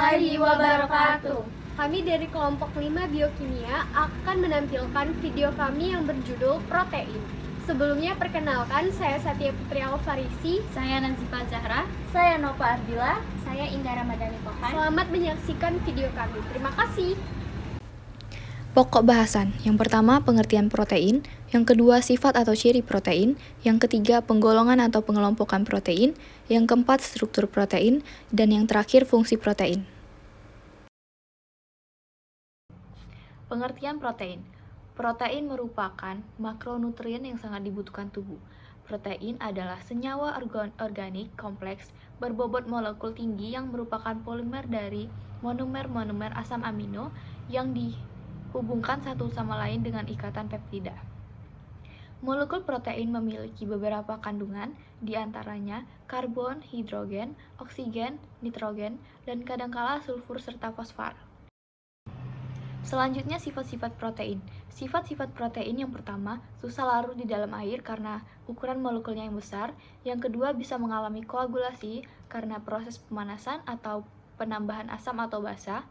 warahmatullahi wabarakatuh. Kami dari kelompok 5 Biokimia akan menampilkan video kami yang berjudul Protein. Sebelumnya perkenalkan, saya Satya Putri Alfarisi. Saya Nazifa Zahra. Saya Nova Ardila. Saya Indah Ramadhani Kohan. Selamat menyaksikan video kami. Terima kasih. Pokok bahasan. Yang pertama, pengertian protein. Yang kedua, sifat atau ciri protein. Yang ketiga, penggolongan atau pengelompokan protein. Yang keempat, struktur protein. Dan yang terakhir, fungsi protein. Pengertian protein. Protein merupakan makronutrien yang sangat dibutuhkan tubuh. Protein adalah senyawa organik kompleks berbobot molekul tinggi yang merupakan polimer dari monomer-monomer asam amino yang dihubungkan satu sama lain dengan ikatan peptida. Molekul protein memiliki beberapa kandungan, di antaranya karbon, hidrogen, oksigen, nitrogen, dan kadangkala sulfur serta fosfor. Selanjutnya, sifat-sifat protein. Sifat-sifat protein yang pertama, susah larut di dalam air karena ukuran molekulnya yang besar. Yang kedua, bisa mengalami koagulasi karena proses pemanasan atau penambahan asam atau basa.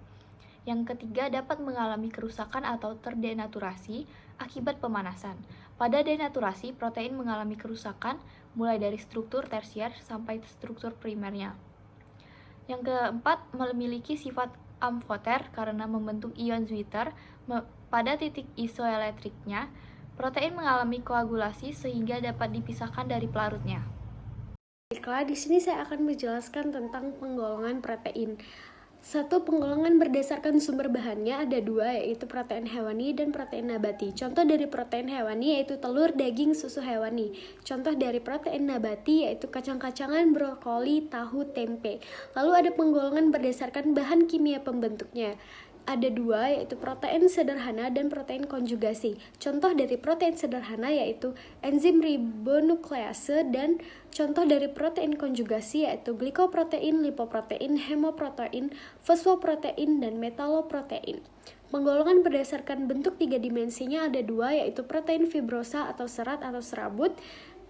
Yang ketiga, dapat mengalami kerusakan atau terdenaturasi akibat pemanasan. Pada denaturasi, protein mengalami kerusakan mulai dari struktur tersier sampai struktur primernya. Yang keempat, memiliki sifat amfoter karena membentuk ion zwitter pada titik isoelektriknya. Protein mengalami koagulasi sehingga dapat dipisahkan dari pelarutnya. Baiklah, di sini saya akan menjelaskan tentang penggolongan protein. Satu, penggolongan berdasarkan sumber bahannya ada dua, yaitu protein hewani dan protein nabati. Contoh dari protein hewani yaitu telur, daging, susu hewani. Contoh dari protein nabati yaitu kacang-kacangan, brokoli, tahu, tempe. Lalu ada penggolongan berdasarkan bahan kimia pembentuknya. Ada dua, yaitu protein sederhana dan protein konjugasi. Contoh dari protein sederhana yaitu enzim ribonuklease, dan contoh dari protein konjugasi yaitu glikoprotein, lipoprotein, hemoprotein, fosfoprotein, dan metaloprotein. Penggolongan berdasarkan bentuk tiga dimensinya ada dua, yaitu protein fibrosa atau serat atau serabut.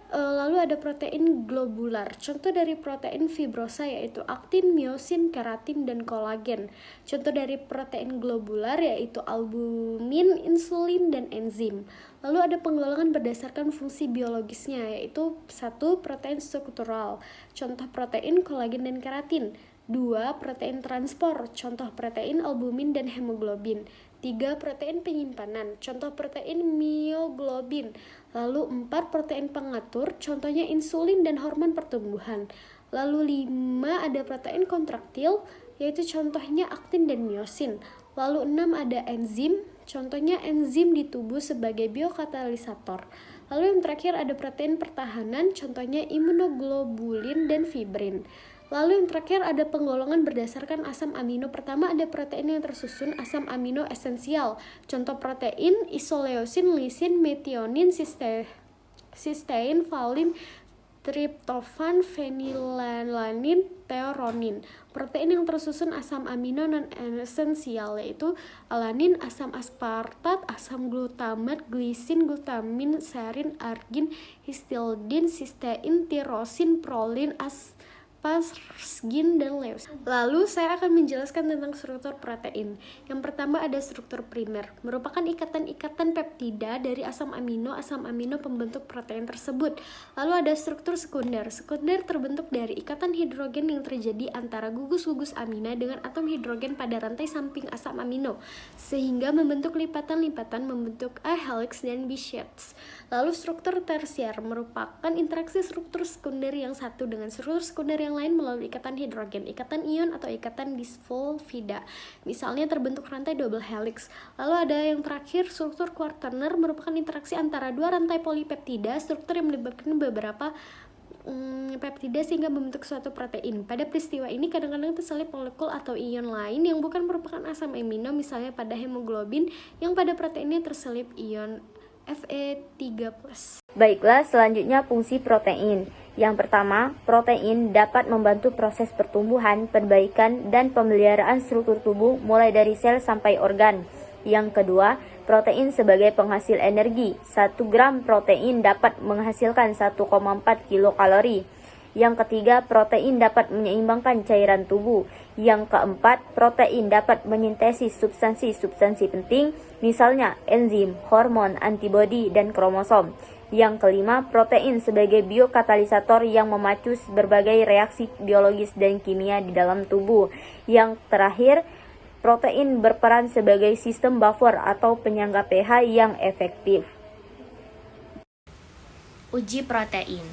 Lalu ada protein globular. Contoh dari protein fibrosa yaitu aktin, miosin, keratin, dan kolagen. Contoh dari protein globular yaitu albumin, insulin, dan enzim. Lalu ada penggolongan berdasarkan fungsi biologisnya yaitu 1. Protein struktural. Contoh protein kolagen dan keratin. 2. Protein transport. Contoh protein albumin dan hemoglobin. 3. Protein penyimpanan. Contoh protein mioglobin. Lalu 4. Protein pengatur. Contohnya insulin dan hormon pertumbuhan. Lalu 5. Ada protein kontraktil, yaitu contohnya aktin dan miosin. Lalu 6. Ada enzim. Contohnya enzim di tubuh sebagai biokatalisator. Lalu yang terakhir ada protein pertahanan. Contohnya imunoglobulin dan fibrin. Lalu yang terakhir ada penggolongan berdasarkan asam amino. Pertama ada protein yang tersusun asam amino esensial. Contoh protein isoleusin, lisin, metionin, sistein, valin, triptofan, fenilalanin, threonin. Protein yang tersusun asam amino non esensial yaitu alanin, asam aspartat, asam glutamat, glisin, glutamin, serin, argin, histidin, sistein, tirosin, prolin, aspargin, dan leusin. Lalu saya akan menjelaskan tentang struktur protein. Yang pertama ada struktur primer, merupakan ikatan-ikatan peptida dari asam amino pembentuk protein tersebut. Lalu ada struktur sekunder. Sekunder terbentuk dari ikatan hidrogen yang terjadi antara gugus-gugus amina dengan atom hidrogen pada rantai samping asam amino, sehingga membentuk lipatan-lipatan membentuk A helix dan B sheets. Lalu struktur tersier merupakan interaksi struktur sekunder yang satu dengan struktur sekunder yang lain melalui ikatan hidrogen, ikatan ion, atau ikatan disfolvida. Misalnya terbentuk rantai double helix. Lalu ada yang terakhir, struktur quaterner merupakan interaksi antara dua rantai polipeptida, struktur yang melibatkan beberapa peptida sehingga membentuk suatu protein. Pada peristiwa ini kadang-kadang terselip molekul atau ion lain yang bukan merupakan asam amino, misalnya pada hemoglobin yang pada proteinnya terselip ion Fe3+. Baiklah, selanjutnya fungsi protein. Yang pertama, protein dapat membantu proses pertumbuhan, perbaikan, dan pemeliharaan struktur tubuh mulai dari sel sampai organ. Yang kedua, protein sebagai penghasil energi. 1 gram protein dapat menghasilkan 1,4 kilokalori. Yang ketiga, protein dapat menyeimbangkan cairan tubuh. Yang keempat, protein dapat menyintesis substansi-substansi penting, misalnya enzim, hormon, antibodi, dan kromosom. Yang kelima, protein sebagai biokatalisator yang memacu berbagai reaksi biologis dan kimia di dalam tubuh. Yang terakhir, protein berperan sebagai sistem buffer atau penyangga pH yang efektif. Uji protein.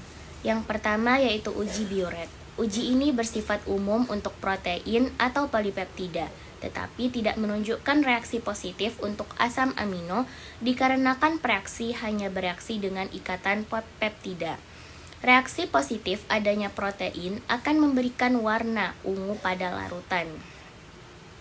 Yang pertama yaitu uji Biuret. Uji ini bersifat umum untuk protein atau polipeptida, tetapi tidak menunjukkan reaksi positif untuk asam amino dikarenakan reaksi hanya bereaksi dengan ikatan peptida. Reaksi positif adanya protein akan memberikan warna ungu pada larutan.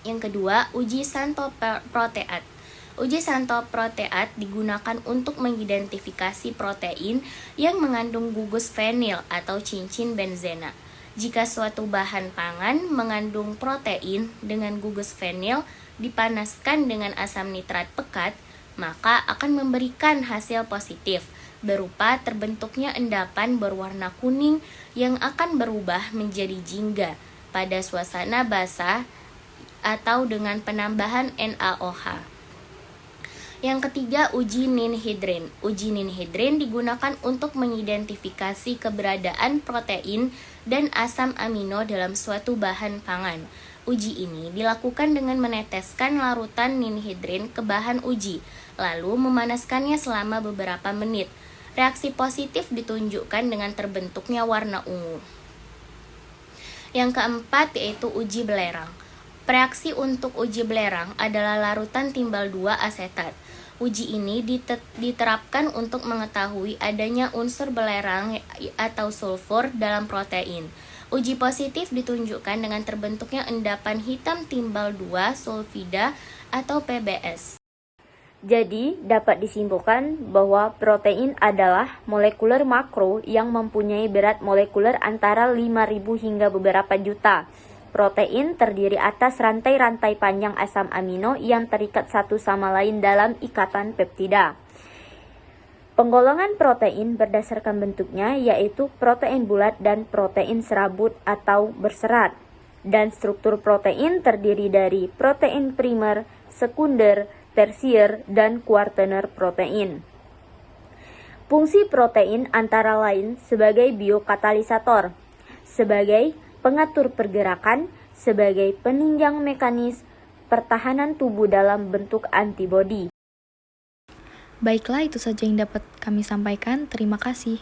Yang kedua, uji Santo-Proteat. Uji Santo-Proteat digunakan untuk mengidentifikasi protein yang mengandung gugus fenil atau cincin benzena. Jika suatu bahan pangan mengandung protein dengan gugus fenil dipanaskan dengan asam nitrat pekat, maka akan memberikan hasil positif berupa terbentuknya endapan berwarna kuning yang akan berubah menjadi jingga pada suasana basah atau dengan penambahan NaOH. Yang ketiga, uji ninhidrin. Uji ninhidrin digunakan untuk mengidentifikasi keberadaan protein dan asam amino dalam suatu bahan pangan. Uji ini dilakukan dengan meneteskan larutan ninhidrin ke bahan uji, lalu memanaskannya selama beberapa menit. Reaksi positif ditunjukkan dengan terbentuknya warna ungu. Yang keempat yaitu uji belerang. Reaksi untuk uji belerang adalah larutan timbal 2 asetat. Uji ini diterapkan untuk mengetahui adanya unsur belerang atau sulfur dalam protein. Uji positif ditunjukkan dengan terbentuknya endapan hitam timbal 2 sulfida atau PBS. Jadi, dapat disimpulkan bahwa protein adalah molekuler makro yang mempunyai berat molekuler antara 5.000 hingga beberapa juta. Protein terdiri atas rantai-rantai panjang asam amino yang terikat satu sama lain dalam ikatan peptida. Penggolongan protein berdasarkan bentuknya yaitu protein bulat dan protein serabut atau berserat. Dan struktur protein terdiri dari protein primer, sekunder, tersier, dan kuartener protein. Fungsi protein antara lain sebagai biokatalisator, sebagai pengatur pergerakan, sebagai penunjang mekanis pertahanan tubuh dalam bentuk antibodi. Baiklah, itu saja yang dapat kami sampaikan. Terima kasih.